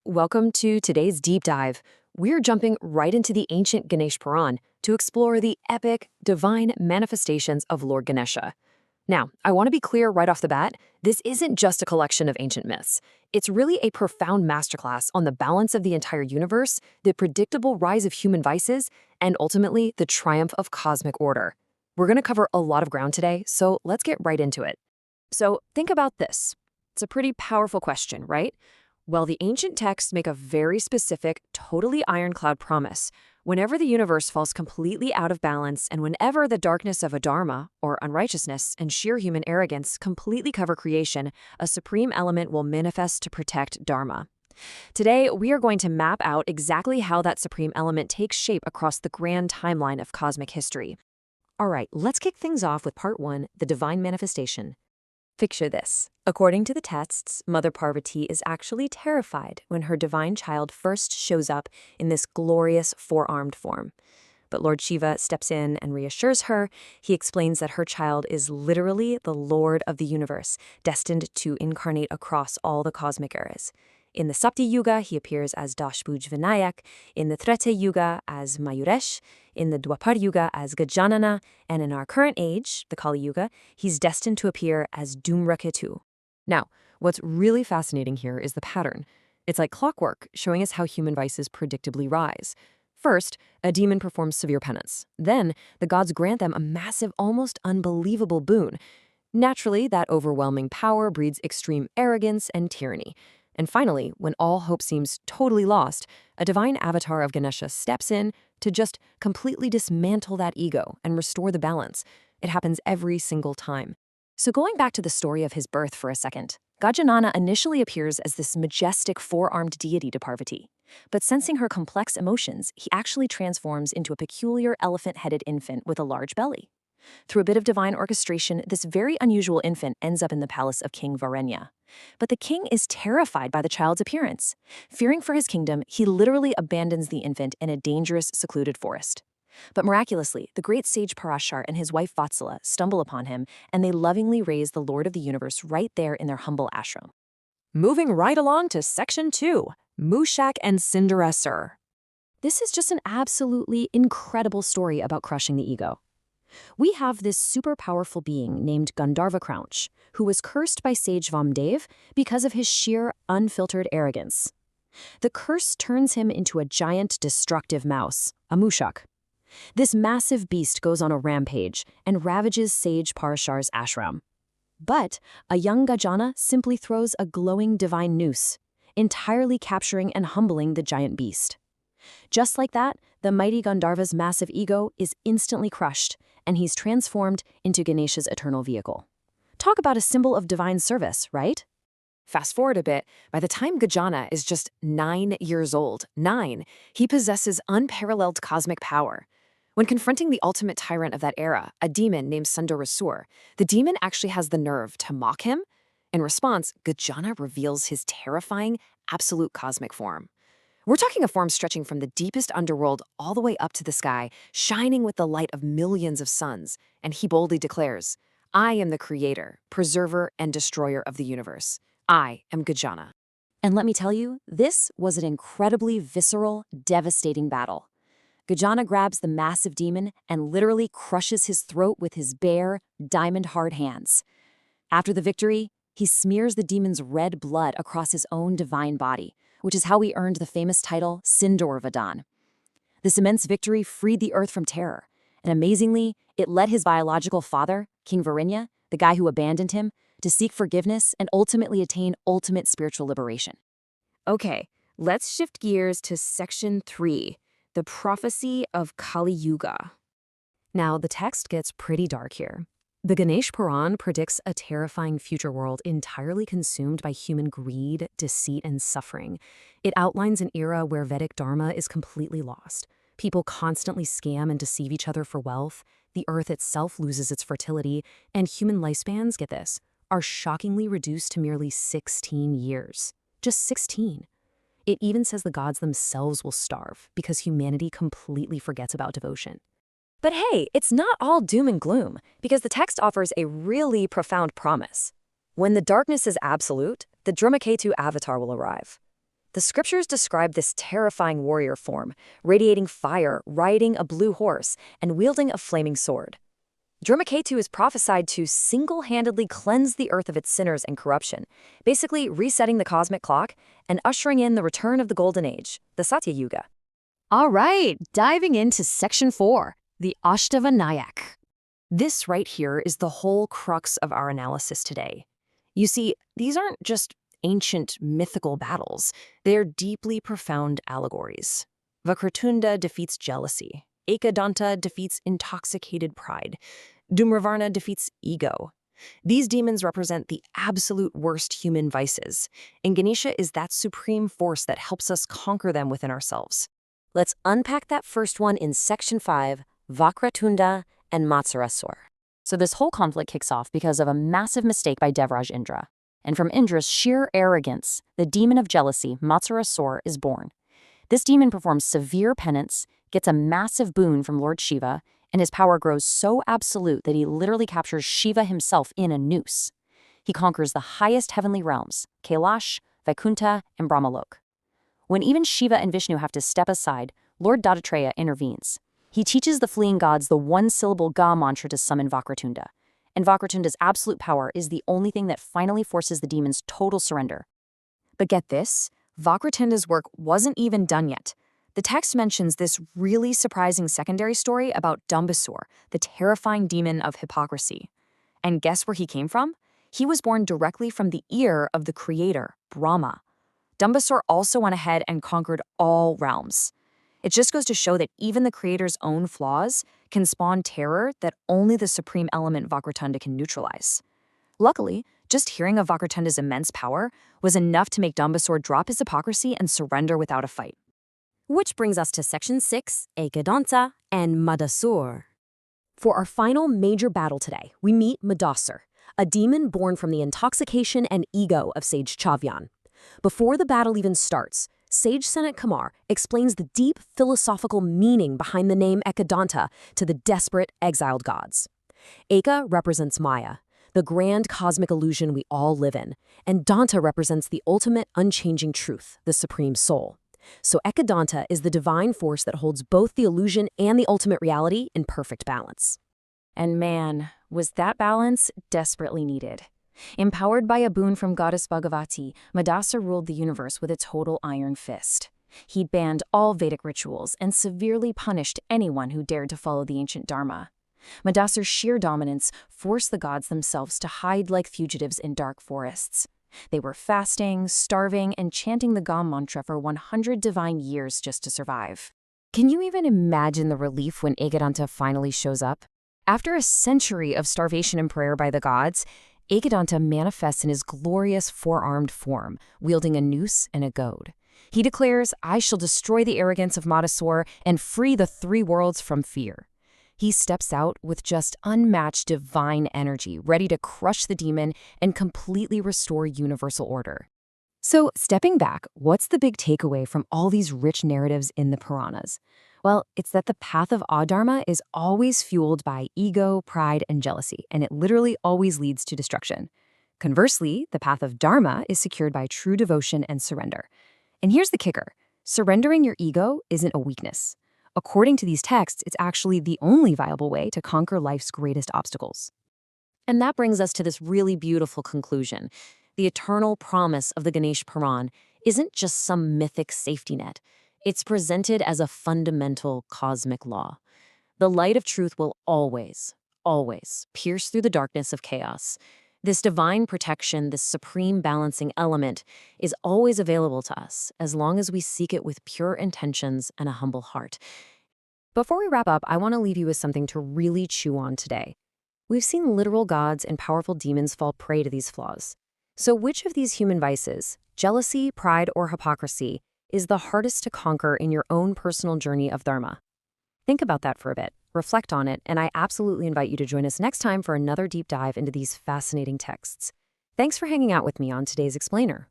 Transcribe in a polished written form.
Welcome to today's deep dive. We're jumping right into the ancient Ganeshpuran to explore the epic, divine manifestations of Lord Ganesha. Now, I want to be clear right off the bat, this isn't just a collection of ancient myths. It's really a profound masterclass on the balance of the entire universe, the predictable rise of human vices, and ultimately, the triumph of cosmic order. We're going to cover a lot of ground today, so let's get right into it. So think about this. It's a pretty powerful question, right? Well, the ancient texts make a very specific, totally ironclad promise. Whenever the universe falls completely out of balance and whenever the darkness of adharma, or unrighteousness, and sheer human arrogance completely cover creation, a supreme element will manifest to protect dharma. Today, we are going to map out exactly how that supreme element takes shape across the grand timeline of cosmic history. All right, let's kick things off with part 1, the divine manifestation. Picture this. According to the texts, Mother Parvati is actually terrified when her divine child first shows up in this glorious four-armed form. But Lord Shiva steps in and reassures her. He explains that her child is literally the Lord of the universe, destined to incarnate across all the cosmic eras. In the Sapti Yuga, he appears as Dashbhuj Vinayak, in the Treta Yuga as Mayuresh, in the Dwapar Yuga as Gajanana, and in our current age, the Kali Yuga, he's destined to appear as Dhumraketu. Now, what's really fascinating here is the pattern. It's like clockwork, showing us how human vices predictably rise. First, a demon performs severe penance. Then, the gods grant them a massive, almost unbelievable boon. Naturally, that overwhelming power breeds extreme arrogance and tyranny. And finally, when all hope seems totally lost, a divine avatar of Ganesha steps in to just completely dismantle that ego and restore the balance. It happens every single time. So going back to the story of his birth for a second, Gajanana initially appears as this majestic four-armed deity to Parvati. But sensing her complex emotions, he actually transforms into a peculiar elephant-headed infant with a large belly. Through a bit of divine orchestration, this very unusual infant ends up in the palace of King Varenya. But the king is terrified by the child's appearance. Fearing for his kingdom, he literally abandons the infant in a dangerous, secluded forest. But miraculously, the great sage Parashar and his wife Vatsala stumble upon him, and they lovingly raise the Lord of the universe right there in their humble ashram. Moving right along to Section 2, Mushak and Cinderesser. This is just an absolutely incredible story about crushing the ego. We have this super powerful being named Gandharva Crouch, who was cursed by sage Vamdev because of his sheer, unfiltered arrogance. The curse turns him into a giant, destructive mouse, a mushak. This massive beast goes on a rampage and ravages sage Parashar's ashram. But a young Gajana simply throws a glowing divine noose, entirely capturing and humbling the giant beast. Just like that, the mighty Gandharva's massive ego is instantly crushed, and he's transformed into Ganesha's eternal vehicle. Talk about a symbol of divine service, right? Fast forward a bit, by the time Gajana is just 9 years old, he possesses unparalleled cosmic power. When confronting the ultimate tyrant of that era, a demon named Sundarasur, the demon actually has the nerve to mock him. In response, Gajana reveals his terrifying, absolute cosmic form. We're talking a form stretching from the deepest underworld all the way up to the sky, shining with the light of millions of suns, and he boldly declares, "I am the creator, preserver, and destroyer of the universe. I am Gajana." And let me tell you, this was an incredibly visceral, devastating battle. Gajana grabs the massive demon and literally crushes his throat with his bare, diamond-hard hands. After the victory, he smears the demon's red blood across his own divine body, which is how he earned the famous title Sindorvadhan. This immense victory freed the earth from terror, and amazingly, it led his biological father, King Varenya, the guy who abandoned him, to seek forgiveness and ultimately attain ultimate spiritual liberation. Okay, let's shift gears to Section 3, the prophecy of Kali Yuga. Now, the text gets pretty dark here. The Ganeshpuran predicts a terrifying future world entirely consumed by human greed, deceit, and suffering. It outlines an era where Vedic dharma is completely lost. People constantly scam and deceive each other for wealth, the earth itself loses its fertility, and human lifespans, get this, are shockingly reduced to merely 16 years. Just 16. It even says the gods themselves will starve because humanity completely forgets about devotion. But hey, it's not all doom and gloom, because the text offers a really profound promise. When the darkness is absolute, the Dhumraketu avatar will arrive. The scriptures describe this terrifying warrior form, radiating fire, riding a blue horse, and wielding a flaming sword. Dhurmaketu is prophesied to single-handedly cleanse the earth of its sinners and corruption, basically resetting the cosmic clock and ushering in the return of the Golden Age, the Satya Yuga. All right, diving into Section 4, the Ashtavanayak. This right here is the whole crux of our analysis today. You see, these aren't just ancient mythical battles. They're deeply profound allegories. Vakratunda defeats jealousy. Ekadanta defeats intoxicated pride. Dhumravarna defeats ego. These demons represent the absolute worst human vices, and Ganesha is that supreme force that helps us conquer them within ourselves. Let's unpack that first one in Section 5, Vakratunda and Matsarasur. So this whole conflict kicks off because of a massive mistake by Devraj Indra. And from Indra's sheer arrogance, the demon of jealousy, Matsarasur, is born. This demon performs severe penance, gets a massive boon from Lord Shiva, and his power grows so absolute that he literally captures Shiva himself in a noose. He conquers the highest heavenly realms, Kailash, Vaikuntha, and Brahmalok. When even Shiva and Vishnu have to step aside, Lord Dattatreya intervenes. He teaches the fleeing gods the one-syllable Ga mantra to summon Vakratunda. And Vakratunda's absolute power is the only thing that finally forces the demon's total surrender. But get this, Vakratunda's work wasn't even done yet. The text mentions this really surprising secondary story about Dambasur, the terrifying demon of hypocrisy. And guess where he came from? He was born directly from the ear of the creator, Brahma. Dambasur also went ahead and conquered all realms. It just goes to show that even the creator's own flaws can spawn terror that only the supreme element Vakratunda can neutralize. Luckily, just hearing of Vakratunda's immense power was enough to make Dambasur drop his hypocrisy and surrender without a fight. Which brings us to Section 6, Ekadanta and Madasur. For our final major battle today, we meet Madasur, a demon born from the intoxication and ego of Sage Chavyan. Before the battle even starts, Sage Sanat Kumar explains the deep philosophical meaning behind the name Ekadanta to the desperate, exiled gods. Eka represents Maya, the grand cosmic illusion we all live in, and Danta represents the ultimate unchanging truth, the supreme soul. So Ekadanta is the divine force that holds both the illusion and the ultimate reality in perfect balance. And man, was that balance desperately needed. Empowered by a boon from goddess Bhagavati, Madasur ruled the universe with a total iron fist. He banned all Vedic rituals and severely punished anyone who dared to follow the ancient Dharma. Madasur's sheer dominance forced the gods themselves to hide like fugitives in dark forests. They were fasting, starving, and chanting the Ga mantra for 100 divine years just to survive. Can you even imagine the relief when Ekadanta finally shows up? After a century of starvation and prayer by the gods, Ekadanta manifests in his glorious four-armed form, wielding a noose and a goad. He declares, "I shall destroy the arrogance of Madasur and free the three worlds from fear." He steps out with just unmatched divine energy, ready to crush the demon and completely restore universal order. So, stepping back, what's the big takeaway from all these rich narratives in the Puranas? Well, it's that the path of Adharma is always fueled by ego, pride, and jealousy, and it literally always leads to destruction. Conversely, the path of Dharma is secured by true devotion and surrender. And here's the kicker. Surrendering your ego isn't a weakness. According to these texts, it's actually the only viable way to conquer life's greatest obstacles. And that brings us to this really beautiful conclusion. The eternal promise of the Ganeshpuran isn't just some mythic safety net. It's presented as a fundamental cosmic law. The light of truth will always, always pierce through the darkness of chaos. This divine protection, this supreme balancing element, is always available to us as long as we seek it with pure intentions and a humble heart. Before we wrap up, I want to leave you with something to really chew on today. We've seen literal gods and powerful demons fall prey to these flaws. So which of these human vices, jealousy, pride, or hypocrisy, is the hardest to conquer in your own personal journey of Dharma? Think about that for a bit, reflect on it, and I absolutely invite you to join us next time for another deep dive into these fascinating texts. Thanks for hanging out with me on today's Explainer.